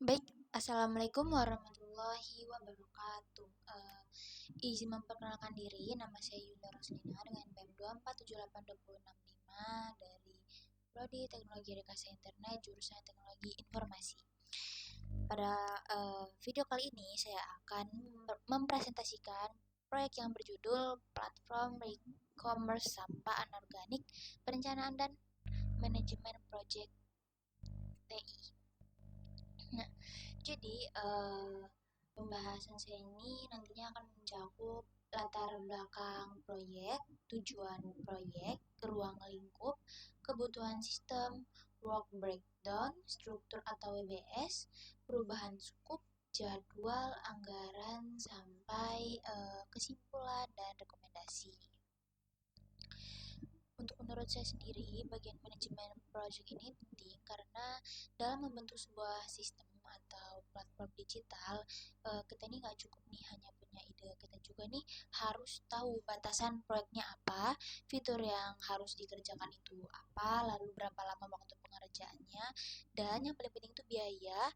Baik, Assalamualaikum warahmatullahi wabarakatuh. Izin memperkenalkan diri, nama saya Yunda Roslina dengan BEM 2478265 dari Prodi Teknologi Rekayasa Internet jurusan Teknologi Informasi. Pada video kali ini saya akan mempresentasikan proyek yang berjudul Platform E-commerce Sampah Anorganik Perencanaan dan Manajemen Project TI. Nah, jadi pembahasan saya ini nantinya akan mencakup latar belakang proyek, tujuan proyek, ruang lingkup, kebutuhan sistem, work breakdown, struktur atau WBS, perubahan skup, jadwal, anggaran, sampai kesimpulan dan rekomendasi. Untuk menurut saya sendiri, bagian manajemen project ini penting karena dalam membentuk sebuah sistem atau platform digital, kita ini nggak cukup nih hanya punya ide, kita juga nih harus tahu batasan proyeknya apa, fitur yang harus dikerjakan itu apa, lalu berapa lama waktu pengerjaannya, dan yang paling penting itu biaya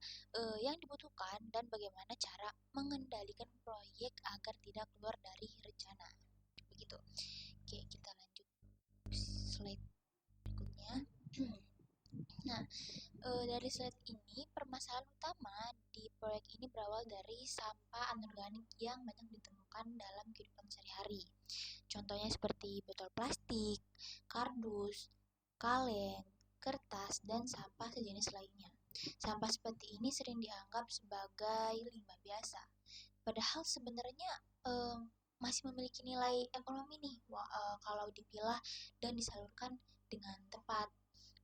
yang dibutuhkan dan bagaimana cara mengendalikan proyek agar tidak keluar dari rencana. Begitu. Oke, kita lanjut slide berikutnya. Nah, dari slide ini permasalahan utama di proyek ini berawal dari sampah anorganik yang banyak ditemukan dalam kehidupan sehari-hari. Contohnya seperti botol plastik, kardus, kaleng, kertas, dan sampah sejenis lainnya. Sampah seperti ini sering dianggap sebagai limbah biasa. Padahal sebenarnya masih memiliki nilai ekonomi nih kalau dipilah dan disalurkan dengan tepat.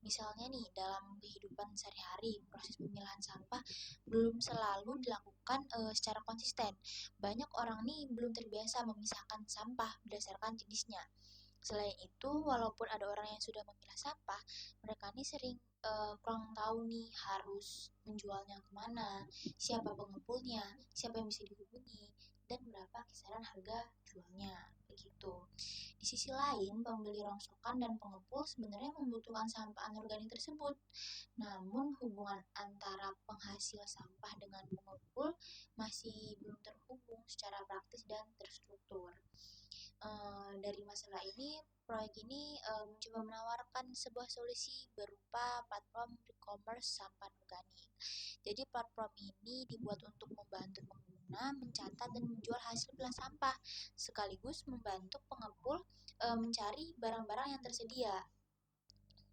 Misalnya nih, dalam kehidupan sehari-hari, proses pemilahan sampah belum selalu dilakukan secara konsisten. Banyak orang nih belum terbiasa memisahkan sampah berdasarkan jenisnya. Selain itu, walaupun ada orang yang sudah memilah sampah, mereka nih sering kurang tahu nih harus menjualnya kemana, siapa pengepulnya, siapa yang bisa dihubungi, dan berapa kisaran harga jualnya. Begitu. Di sisi lain, pembeli rongsokan dan pengepul sebenarnya membutuhkan sampah anorganik tersebut. Namun, hubungan antara penghasil sampah dengan pengepul masih belum terhubung secara praktis dan terstruktur. Dari masalah ini, proyek ini mencoba menawarkan sebuah solusi berupa platform e-commerce sampah organik. Jadi platform ini dibuat untuk membantu pengguna mencatat dan menjual hasil pilah sampah, sekaligus membantu pengepul mencari barang-barang yang tersedia.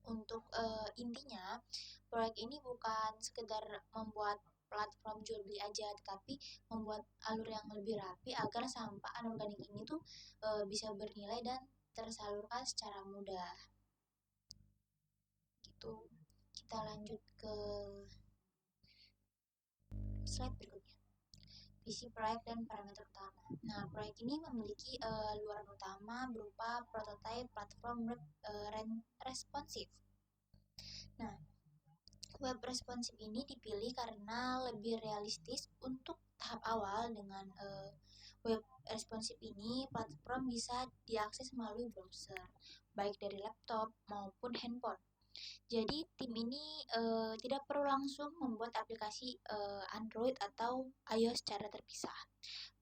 Untuk intinya, proyek ini bukan sekedar membuat platform jual beli aja, tetapi membuat alur yang lebih rapi agar sampah anorganik ini tuh bisa bernilai dan tersalurkan secara mudah. Gitu. Kita lanjut ke slide berikutnya. Visi proyek dan parameter utama. Nah, proyek ini memiliki luaran utama berupa prototipe platform web responsif. Nah, web responsif ini dipilih karena lebih realistis untuk tahap awal. Dengan web responsif ini, platform bisa diakses melalui browser, baik dari laptop maupun handphone. Jadi tim ini tidak perlu langsung membuat aplikasi Android atau iOS secara terpisah.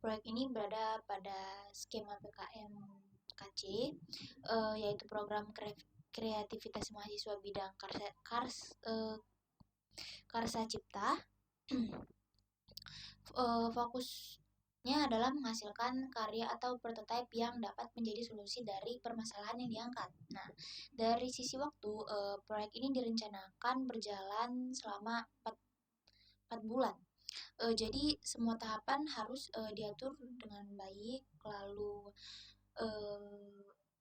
Proyek ini berada pada skema PKMKC, yaitu program kreativitas mahasiswa bidang Karsa Cipta. Fokusnya adalah menghasilkan karya atau prototipe yang dapat menjadi solusi dari permasalahan yang diangkat. Nah, dari sisi waktu, proyek ini direncanakan berjalan selama 4 bulan. Jadi semua tahapan harus diatur dengan baik, lalu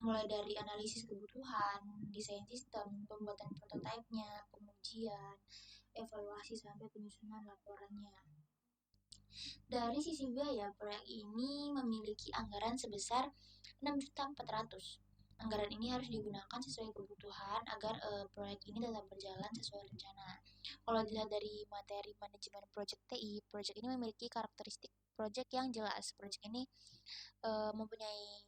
mulai dari analisis kebutuhan, desain sistem, pembuatan prototipenya, pengujian, evaluasi sampai penyusunan laporannya. Dari sisi biaya, proyek ini memiliki anggaran sebesar 6.400.000. Anggaran ini harus digunakan sesuai kebutuhan agar proyek ini tetap berjalan sesuai rencana. Kalau dilihat dari materi manajemen proyek TI, proyek ini memiliki karakteristik proyek yang jelas. Proyek ini mempunyai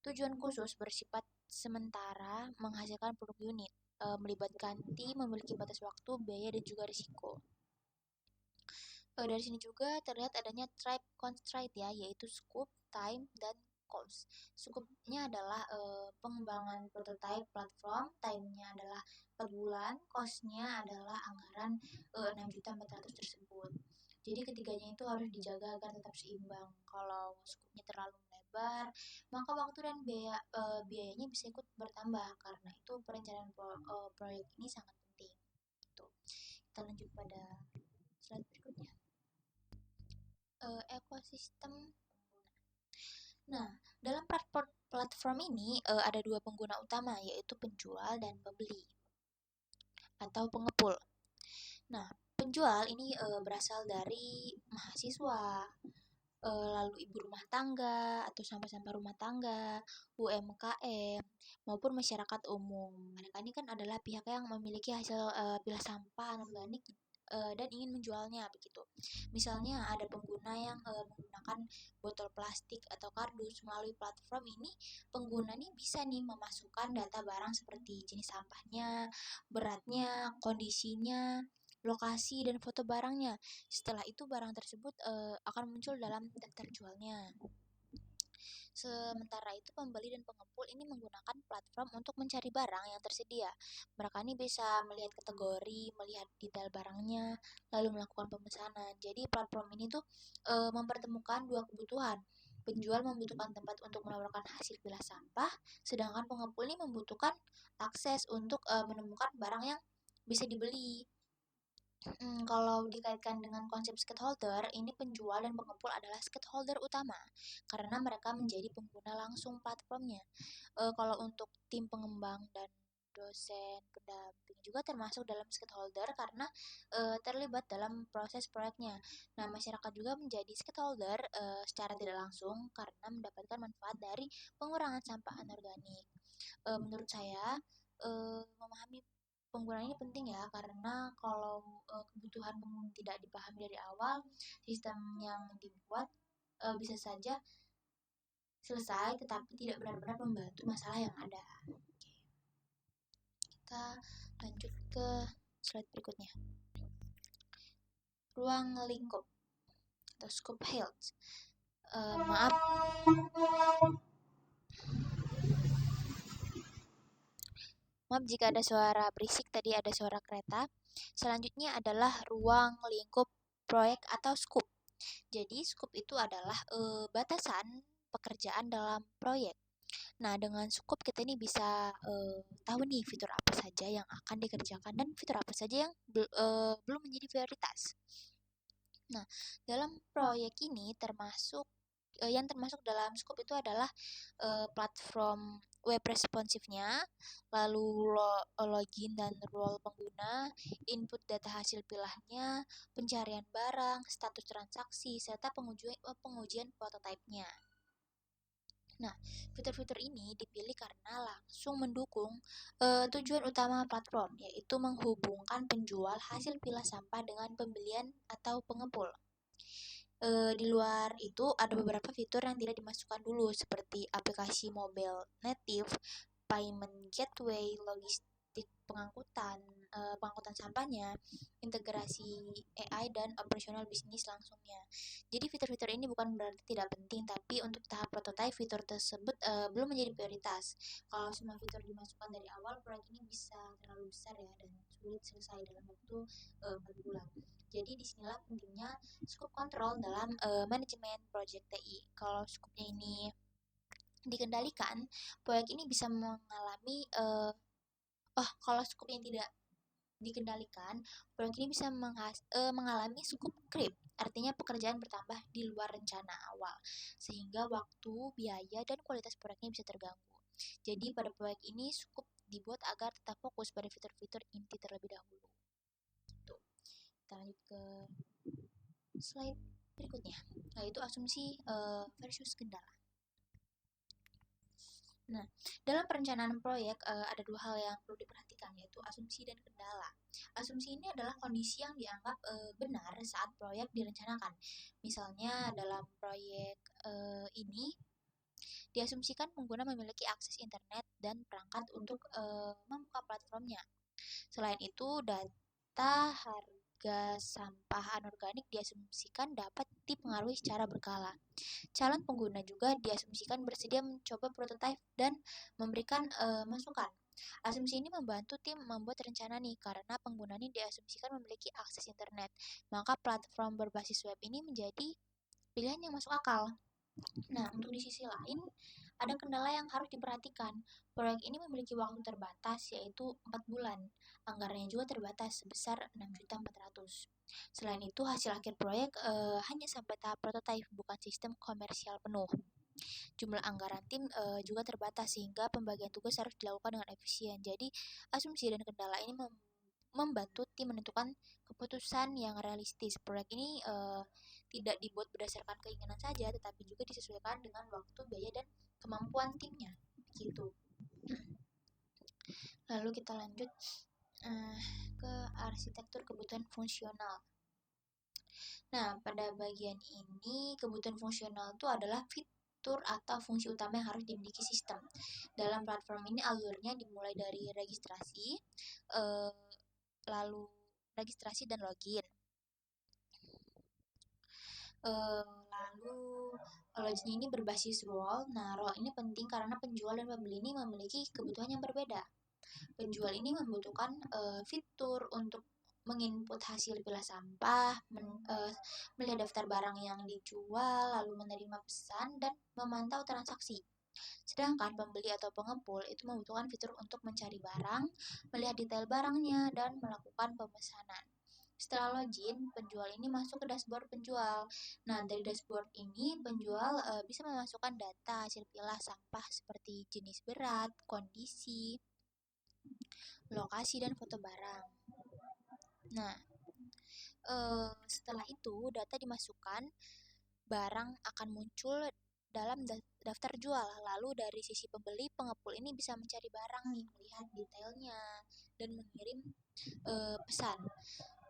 tujuan khusus bersifat sementara, menghasilkan produk unit, melibatkan tim, memiliki batas waktu, biaya, dan juga risiko. Dari sini juga terlihat adanya tribe constraint ya, yaitu scope, time, dan cost. Scope-nya adalah pengembangan prototype platform, time-nya adalah 4 bulan, cost-nya adalah anggaran 6.400.000 tersebut. Jadi ketiganya itu harus dijaga agar tetap seimbang. Kalau scope-nya terlalu melebar, maka waktu dan biayanya bisa ikut bertambah. Karena itu perencanaan proyek ini sangat penting. Tuh. Kita lanjut pada slide berikutnya. Ekosistem pengguna. Nah, dalam platform ini ada dua pengguna utama, yaitu penjual dan pembeli atau pengepul. Nah, penjual ini berasal dari mahasiswa, lalu ibu rumah tangga atau sampah-sampah rumah tangga, UMKM, maupun masyarakat umum. Mereka ini kan adalah pihak yang memiliki hasil pilah sampah anorganik dan ingin menjualnya begitu. Misalnya ada pengguna yang menggunakan botol plastik atau kardus melalui platform ini, pengguna nih bisa nih memasukkan data barang seperti jenis sampahnya, beratnya, kondisinya, lokasi dan foto barangnya. Setelah itu barang tersebut akan muncul dalam daftar jualnya. Sementara itu pembeli dan pengepul ini menggunakan platform untuk mencari barang yang tersedia. Mereka ini bisa melihat kategori, melihat detail barangnya, lalu melakukan pemesanan. Jadi platform ini tuh mempertemukan dua kebutuhan. Penjual membutuhkan tempat untuk menawarkan hasil pilah sampah, sedangkan pengepul ini membutuhkan akses untuk menemukan barang yang bisa dibeli. Kalau dikaitkan dengan konsep stakeholder, ini penjual dan pengepul adalah stakeholder utama karena mereka menjadi pengguna langsung platformnya. Kalau untuk tim pengembang dan dosen pendamping juga termasuk dalam stakeholder karena terlibat dalam proses proyeknya. Nah, masyarakat juga menjadi stakeholder secara tidak langsung karena mendapatkan manfaat dari pengurangan sampah anorganik. Menurut saya memahami penggunaan ini penting ya karena kalau kebutuhan pengguna tidak dipahami dari awal, sistem yang dibuat bisa saja selesai tetapi tidak benar-benar membantu masalah yang ada. Kita lanjut ke slide berikutnya. Ruang lingkup atau scope health. Maaf jika ada suara berisik, tadi ada suara kereta. Selanjutnya adalah ruang lingkup proyek atau scope. Jadi scope itu adalah batasan pekerjaan dalam proyek. Nah, dengan scope kita ini bisa tahu nih fitur apa saja yang akan dikerjakan dan fitur apa saja yang belum menjadi prioritas. Nah, dalam proyek ini yang termasuk dalam scope itu adalah platform web responsifnya, lalu login dan role pengguna, input data hasil pilahnya, pencarian barang, status transaksi, serta pengujian prototipenya. Nah, fitur-fitur ini dipilih karena langsung mendukung tujuan utama platform, yaitu menghubungkan penjual hasil pilah sampah dengan pembelian atau pengepul. Di luar itu ada beberapa fitur yang tidak dimasukkan dulu seperti aplikasi mobile native, payment gateway, logistik pengangkutan sampahnya, integrasi AI dan operasional bisnis langsungnya. Jadi fitur-fitur ini bukan berarti tidak penting, tapi untuk tahap prototipe fitur tersebut belum menjadi prioritas. Kalau semua fitur dimasukkan dari awal, proyek ini bisa terlalu besar ya dan sulit selesai dalam waktu 4 bulan. Jadi disinilah pentingnya scope control dalam manajemen project TI. Kalau scope-nya ini dikendalikan, proyek ini bisa mengalami kalau scope-nya tidak dikendalikan, proyek ini bisa mengalami scope creep. Artinya pekerjaan bertambah di luar rencana awal, sehingga waktu, biaya, dan kualitas proyeknya bisa terganggu. Jadi pada proyek ini scope dibuat agar tetap fokus pada fitur-fitur inti terlebih dahulu. Tuh. Kita lanjut ke slide berikutnya, yaitu asumsi versus kendala. Nah, dalam perencanaan proyek ada dua hal yang perlu diperhatikan, yaitu asumsi dan kendala. Asumsi ini adalah kondisi yang dianggap benar saat proyek direncanakan. Misalnya dalam proyek ini diasumsikan pengguna memiliki akses internet dan perangkat untuk membuka platformnya. Selain itu, data gas sampah anorganik diasumsikan dapat dipengaruhi secara berkala. Calon pengguna juga diasumsikan bersedia mencoba prototipe dan memberikan masukan. Asumsi ini membantu tim membuat rencana nih, karena pengguna ini diasumsikan memiliki akses internet. Maka platform berbasis web ini menjadi pilihan yang masuk akal. Nah, untuk di sisi lain, ada kendala yang harus diperhatikan. Proyek ini memiliki waktu terbatas, yaitu 4 bulan. Anggarannya juga terbatas, sebesar 6.400.000. Selain itu, hasil akhir proyek hanya sampai tahap prototipe, bukan sistem komersial penuh. Jumlah anggaran tim juga terbatas, sehingga pembagian tugas harus dilakukan dengan efisien. Jadi, asumsi dan kendala ini membantu tim menentukan keputusan yang realistis. Proyek ini tidak dibuat berdasarkan keinginan saja, tetapi juga disesuaikan dengan waktu, biaya, dan kemampuan timnya. Gitu. Lalu kita lanjut ke arsitektur kebutuhan fungsional. Nah, pada bagian ini kebutuhan fungsional itu adalah fitur atau fungsi utama yang harus dimiliki sistem. Dalam platform ini alurnya dimulai dari registrasi, lalu registrasi dan login. Lalu login ini berbasis role. Nah, role ini penting karena penjual dan pembeli ini memiliki kebutuhan yang berbeda. Penjual ini membutuhkan fitur untuk menginput hasil pilah sampah, melihat daftar barang yang dijual, lalu menerima pesan dan memantau transaksi. Sedangkan pembeli atau pengepul itu membutuhkan fitur untuk mencari barang, melihat detail barangnya, dan melakukan pemesanan. Setelah login, penjual ini masuk ke dashboard penjual. Nah, dari dashboard ini penjual bisa memasukkan data hasil pilah sampah seperti jenis berat, kondisi, lokasi, dan foto barang. Nah, setelah itu data dimasukkan, barang akan muncul dalam daftar jual. Lalu dari sisi pembeli, pengepul ini bisa mencari barang nih, melihat detailnya, dan mengirim pesan.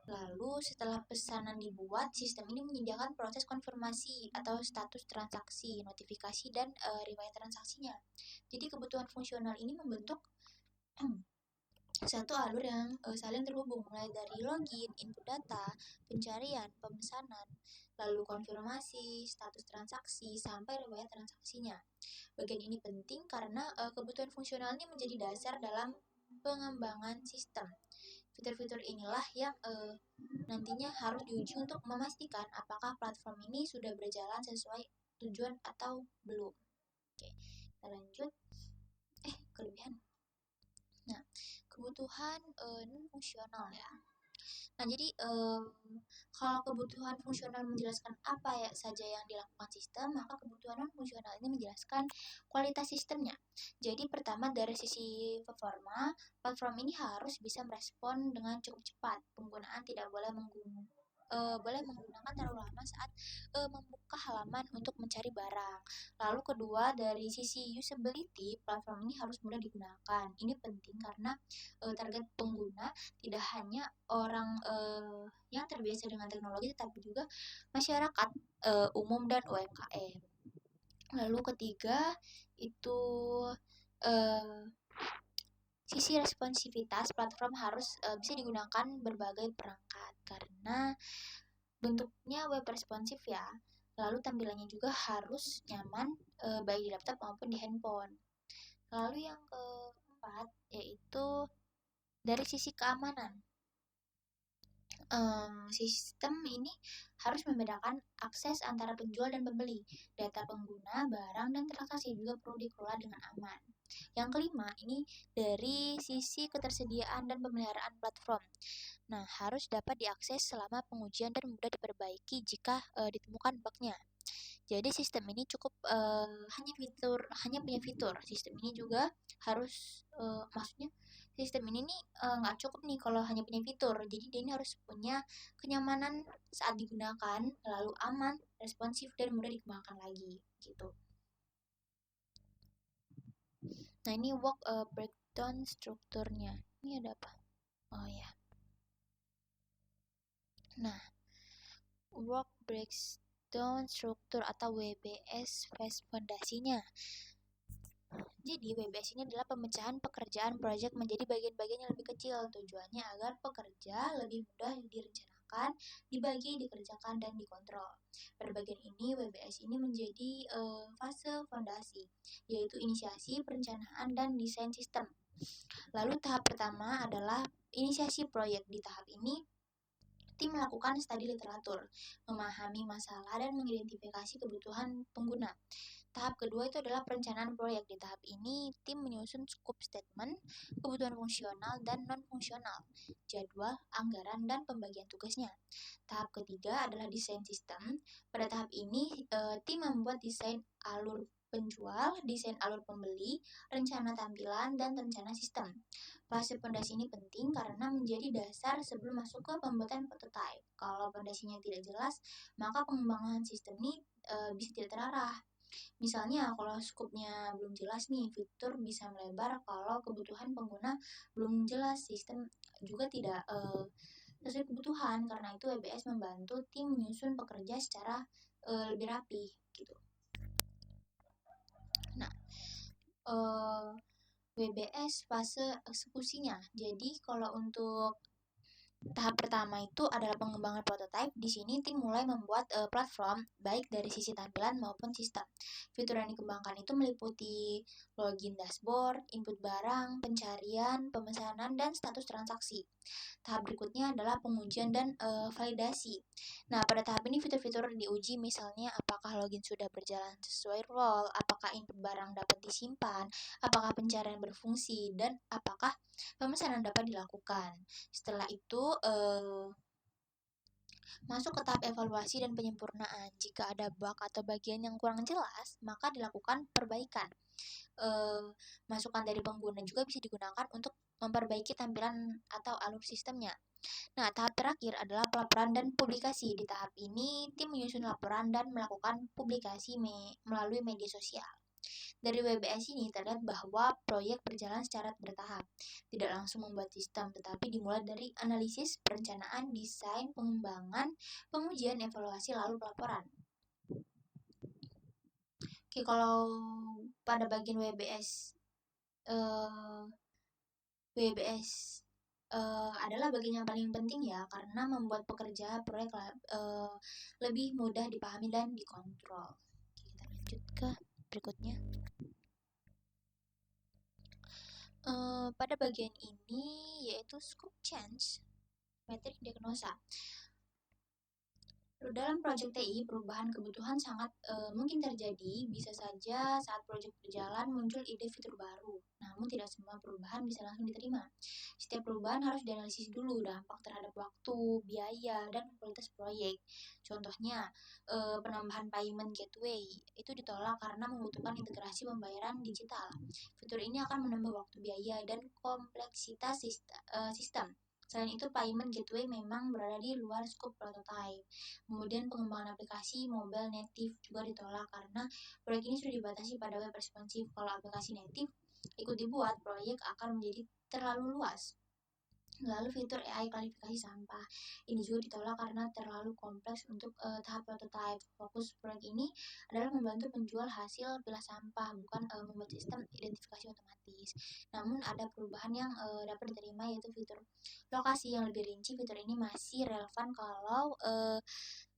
Lalu setelah pesanan dibuat, sistem ini menyediakan proses konfirmasi atau status transaksi, notifikasi, dan riwayat transaksinya. Jadi kebutuhan fungsional ini membentuk satu alur yang saling terhubung, mulai dari login, input data, pencarian, pemesanan, lalu konfirmasi, status transaksi, sampai riwayat transaksinya. Bagian ini penting karena kebutuhan fungsional ini menjadi dasar dalam pengembangan sistem. Fitur-fitur inilah yang nantinya harus diuji untuk memastikan apakah platform ini sudah berjalan sesuai tujuan atau belum. Oke, kita lanjut. Kelebihan. Nah, kebutuhan non-fungsional ya. Nah, jadi kalau kebutuhan fungsional menjelaskan apa ya saja yang dilakukan sistem, maka kebutuhan non-fungsional ini menjelaskan kualitas sistemnya. Jadi pertama dari sisi performa, platform ini harus bisa merespon dengan cukup cepat. Penggunaan tidak boleh menggunakan terlalu lama saat membuka halaman untuk mencari barang. Lalu kedua, dari sisi usability, platform ini harus mudah digunakan. Ini penting karena target pengguna tidak hanya orang yang terbiasa dengan teknologi, tetapi juga masyarakat umum dan UMKM. Lalu ketiga, itu sisi responsivitas, platform harus bisa digunakan berbagai perangkat karena bentuknya web responsif ya. Lalu tampilannya juga harus nyaman baik di laptop maupun di handphone. Lalu yang keempat yaitu dari sisi keamanan. Sistem ini harus membedakan akses antara penjual dan pembeli. Data pengguna, barang, dan transaksi juga perlu dikelola dengan aman. Yang kelima, ini dari sisi ketersediaan dan pemeliharaan platform. Nah, harus dapat diakses selama pengujian dan mudah diperbaiki jika ditemukan bug-nya. Jadi sistem ini cukup hanya punya fitur. Sistem ini juga harus maksudnya sistem ini nih nggak cukup nih kalau hanya punya fitur. Jadi dia ini harus punya kenyamanan saat digunakan, lalu aman, responsif, dan mudah dikembangkan lagi gitu. Nah, ini work breakdown strukturnya. Ini ada apa? Oh ya. Nah, work breakdown struktur atau WBS phase fondasinya. Jadi, WBS ini adalah pemecahan pekerjaan proyek menjadi bagian-bagian yang lebih kecil. Tujuannya agar pekerja lebih mudah direncanakan, dibagi, dikerjakan, dan dikontrol. Pada bagian ini, WBS ini menjadi fase fondasi, yaitu inisiasi, perencanaan, dan desain sistem. Lalu tahap pertama adalah inisiasi proyek. Di tahap ini, tim melakukan studi literatur, memahami masalah, dan mengidentifikasi kebutuhan pengguna. Tahap kedua itu adalah perencanaan proyek. Di tahap ini, tim menyusun scope statement, kebutuhan fungsional dan non-fungsional, jadwal, anggaran, dan pembagian tugasnya. Tahap ketiga adalah desain sistem. Pada tahap ini, tim membuat desain alur penjual, desain alur pembeli, rencana tampilan, dan rencana sistem. Fase pondasi ini penting karena menjadi dasar sebelum masuk ke pembuatan prototype. Kalau pondasinya tidak jelas, maka pengembangan sistem ini bisa tidak terarah. Misalnya kalau skupnya belum jelas nih, fitur bisa melebar. Kalau kebutuhan pengguna belum jelas, sistem juga tidak sesuai kebutuhan. Karena itu WBS membantu tim menyusun pekerja secara lebih rapi gitu. Nah, WBS fase eksekusinya. Jadi kalau untuk tahap pertama itu adalah pengembangan prototype. Di sini tim mulai membuat platform baik dari sisi tampilan maupun sistem. Fitur yang dikembangkan itu meliputi login dashboard, input barang, pencarian, pemesanan, dan status transaksi. Tahap berikutnya adalah pengujian dan validasi. Nah, pada tahap ini fitur-fitur diuji, misalnya apakah login sudah berjalan sesuai role, apakah input barang dapat disimpan, apakah pencarian berfungsi, dan apakah pemesanan dapat dilakukan. Setelah itu masuk ke tahap evaluasi dan penyempurnaan. Jika ada bug atau bagian yang kurang jelas, maka dilakukan perbaikan. Masukan dari pengguna juga bisa digunakan untuk memperbaiki tampilan atau alur sistemnya. Nah, tahap terakhir adalah pelaporan dan publikasi. Di tahap ini, tim menyusun laporan dan melakukan publikasi melalui media sosial. Dari WBS ini terlihat bahwa proyek berjalan secara bertahap, tidak langsung membuat sistem, tetapi dimulai dari analisis, perencanaan, desain, pengembangan, pengujian, evaluasi, lalu pelaporan. Oke, kalau pada bagian WBS, WBS adalah bagian yang paling penting ya, karena membuat pekerja proyek lebih mudah dipahami dan dikontrol. Oke, kita lanjut ke berikutnya. Pada bagian ini yaitu scope change, metrik diagnosa. Dalam proyek TI, perubahan kebutuhan sangat mungkin terjadi. Bisa saja saat proyek berjalan muncul ide fitur baru, namun tidak semua perubahan bisa langsung diterima. Setiap perubahan harus dianalisis dulu dampak terhadap waktu, biaya, dan kualitas proyek. Contohnya, penambahan payment gateway itu ditolak karena membutuhkan integrasi pembayaran digital. Fitur ini akan menambah waktu, biaya, dan kompleksitas sistem. Selain itu, payment gateway memang berada di luar skop prototype. Kemudian pengembangan aplikasi mobile native juga ditolak karena proyek ini sudah dibatasi pada web responsif. Kalau aplikasi native ikut dibuat, proyek akan menjadi terlalu luas. Lalu fitur AI klasifikasi sampah ini juga ditolak karena terlalu kompleks untuk tahap prototype. Fokus proyek ini adalah membantu penjual hasil pilah sampah, bukan membuat sistem identifikasi otomatis. Namun ada perubahan yang dapat diterima, yaitu fitur lokasi yang lebih rinci. Fitur ini masih relevan kalau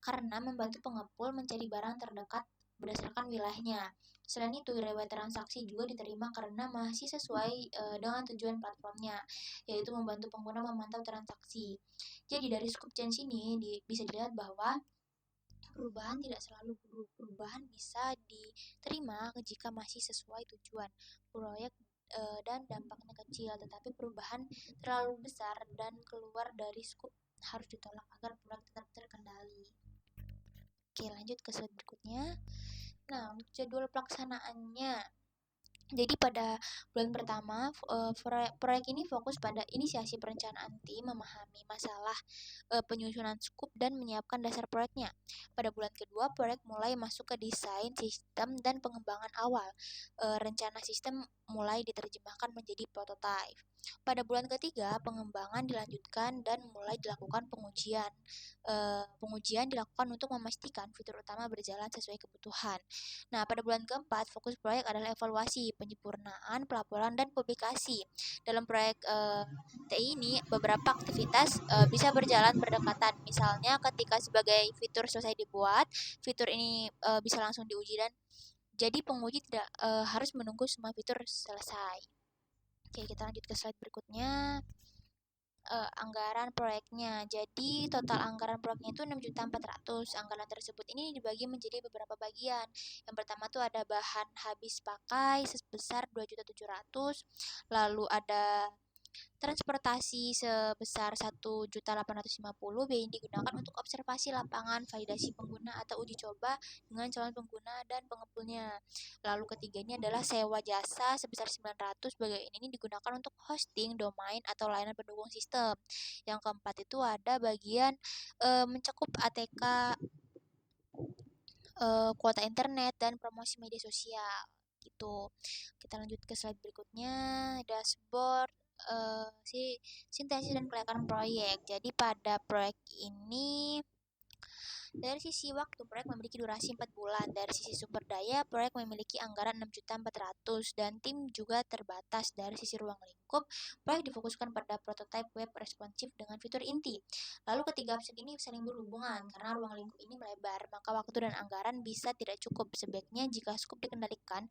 karena membantu pengepul mencari barang terdekat berdasarkan wilayahnya. Selain itu, riwayat transaksi juga diterima karena masih sesuai dengan tujuan platformnya, yaitu membantu pengguna memantau transaksi. Jadi dari scope change ini bisa dilihat bahwa perubahan tidak selalu buruk. Perubahan bisa diterima jika masih sesuai tujuan proyek dan dampaknya kecil, tetapi perubahan terlalu besar dan keluar dari scope harus ditolak agar proyek tetap terkendali. Oke, lanjut ke slide berikutnya. Nah, untuk jadwal pelaksanaannya, jadi pada bulan pertama, proyek ini fokus pada inisiasi perencanaan tim, memahami masalah, penyusunan skup, dan menyiapkan dasar proyeknya. Pada bulan kedua, proyek mulai masuk ke desain sistem dan pengembangan awal. Rencana sistem mulai diterjemahkan menjadi prototype. Pada bulan ketiga, pengembangan dilanjutkan dan mulai dilakukan pengujian. Pengujian dilakukan untuk memastikan fitur utama berjalan sesuai kebutuhan. Nah, pada bulan keempat, fokus proyek adalah evaluasi. penyempurnaan, pelaporan, dan publikasi. Dalam proyek TI ini, beberapa aktivitas bisa berjalan berdekatan. Misalnya ketika sebagai fitur selesai dibuat, fitur ini bisa langsung diuji dan jadi penguji tidak harus menunggu semua fitur selesai. Oke, kita lanjut ke slide berikutnya. Anggaran proyeknya. Jadi total anggaran proyeknya itu 6.400.000. Anggaran tersebut ini dibagi menjadi beberapa bagian. Yang pertama tuh ada bahan habis pakai sebesar 2.700.000. Lalu ada transportasi sebesar 1.850.000. Biaya yang digunakan untuk observasi lapangan, validasi pengguna atau uji coba dengan calon pengguna dan pengepulnya. Lalu ketiganya adalah sewa jasa sebesar 900. Bagian ini digunakan untuk hosting, domain atau layanan pendukung sistem. Yang keempat itu ada bagian mencakup ATK, kuota internet dan promosi media sosial gitu. Kita lanjut ke slide berikutnya, dashboard sintesis dan kelayakan proyek. Jadi pada proyek ini dari sisi waktu, proyek memiliki durasi 4 bulan. Dari sisi sumber daya, proyek memiliki anggaran 6.400.000 dan tim juga terbatas. Dari sisi ruang lingkup, proyek difokuskan pada prototipe web responsif dengan fitur inti. Lalu ketiga opsi ini saling berhubungan karena ruang lingkup ini melebar, maka waktu dan anggaran bisa tidak cukup. Sebaiknya jika skop dikendalikan,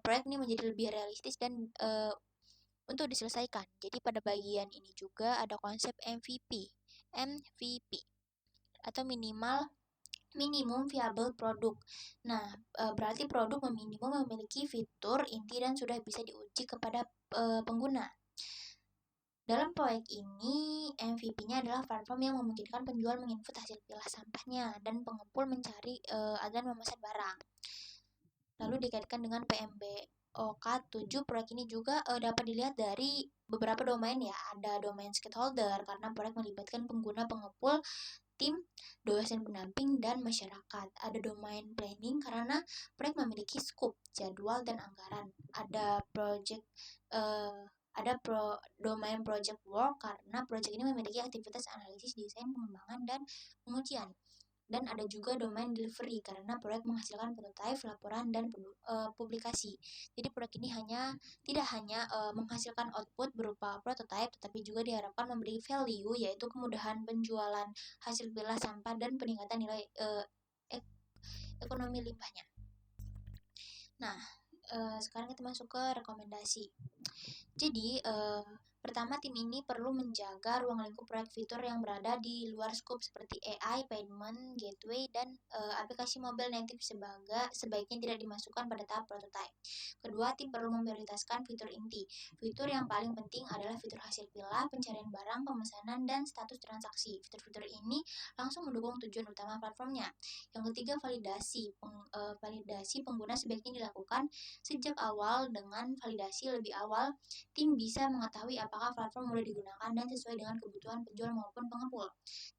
proyek ini menjadi lebih realistis dan untuk diselesaikan. Jadi pada bagian ini juga ada konsep MVP atau minimum viable produk. Nah, berarti produk minimum memiliki fitur inti dan sudah bisa diuji kepada pengguna. Dalam proyek ini, MVP-nya adalah platform yang memungkinkan penjual menginput hasil pilah sampahnya dan pengepul mencari dan memesan barang. Lalu dikaitkan dengan PMBOK 7, proyek ini juga dapat dilihat dari beberapa domain ya. Ada domain stakeholder karena proyek melibatkan pengguna, pengepul, tim, dosen pendamping, dan masyarakat. Ada domain planning karena proyek memiliki scope, jadwal, dan anggaran. Ada domain project work karena proyek ini memiliki aktivitas analisis, desain, pengembangan, dan pengujian. Dan ada juga domain delivery karena proyek menghasilkan prototipe, laporan, dan publikasi. Jadi proyek ini tidak hanya menghasilkan output berupa prototipe, tetapi juga diharapkan memberi value, yaitu kemudahan penjualan hasil pilah sampah dan peningkatan nilai ekonomi limbahnya. Nah, sekarang kita masuk ke rekomendasi. Jadi, pertama, tim ini perlu menjaga ruang lingkup proyek fitur yang berada di luar skop seperti AI, payment, gateway, dan aplikasi mobile native sebaiknya tidak dimasukkan pada tahap prototype. Kedua, tim perlu memprioritaskan fitur inti. Fitur yang paling penting adalah fitur hasil pilah, pencarian barang, pemesanan, dan status transaksi. Fitur-fitur ini langsung mendukung tujuan utama platformnya. Yang ketiga, validasi pengguna sebaiknya dilakukan sejak awal. Dengan validasi lebih awal, tim bisa mengetahui apakah platform mudah digunakan dan sesuai dengan kebutuhan penjual maupun pengepul.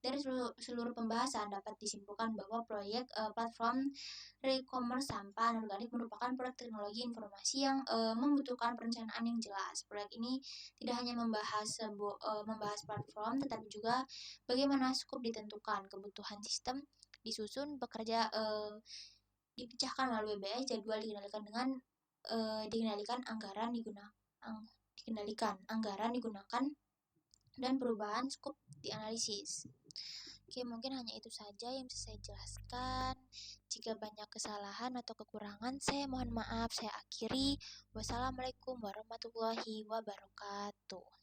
Dari seluruh pembahasan dapat disimpulkan bahwa proyek platform e-commerce sampah anorganik merupakan proyek teknologi informasi yang membutuhkan perencanaan yang jelas. Proyek ini tidak hanya membahas platform, tetapi juga bagaimana skop ditentukan, kebutuhan sistem disusun, bekerja dipecahkan melalui BS, jadwal dikendalikan anggaran digunakan dan perubahan skop dianalisis. Oke, mungkin hanya itu saja yang bisa saya jelaskan. Jika banyak kesalahan atau kekurangan, saya mohon maaf. Saya akhiri. Wassalamualaikum warahmatullahi wabarakatuh.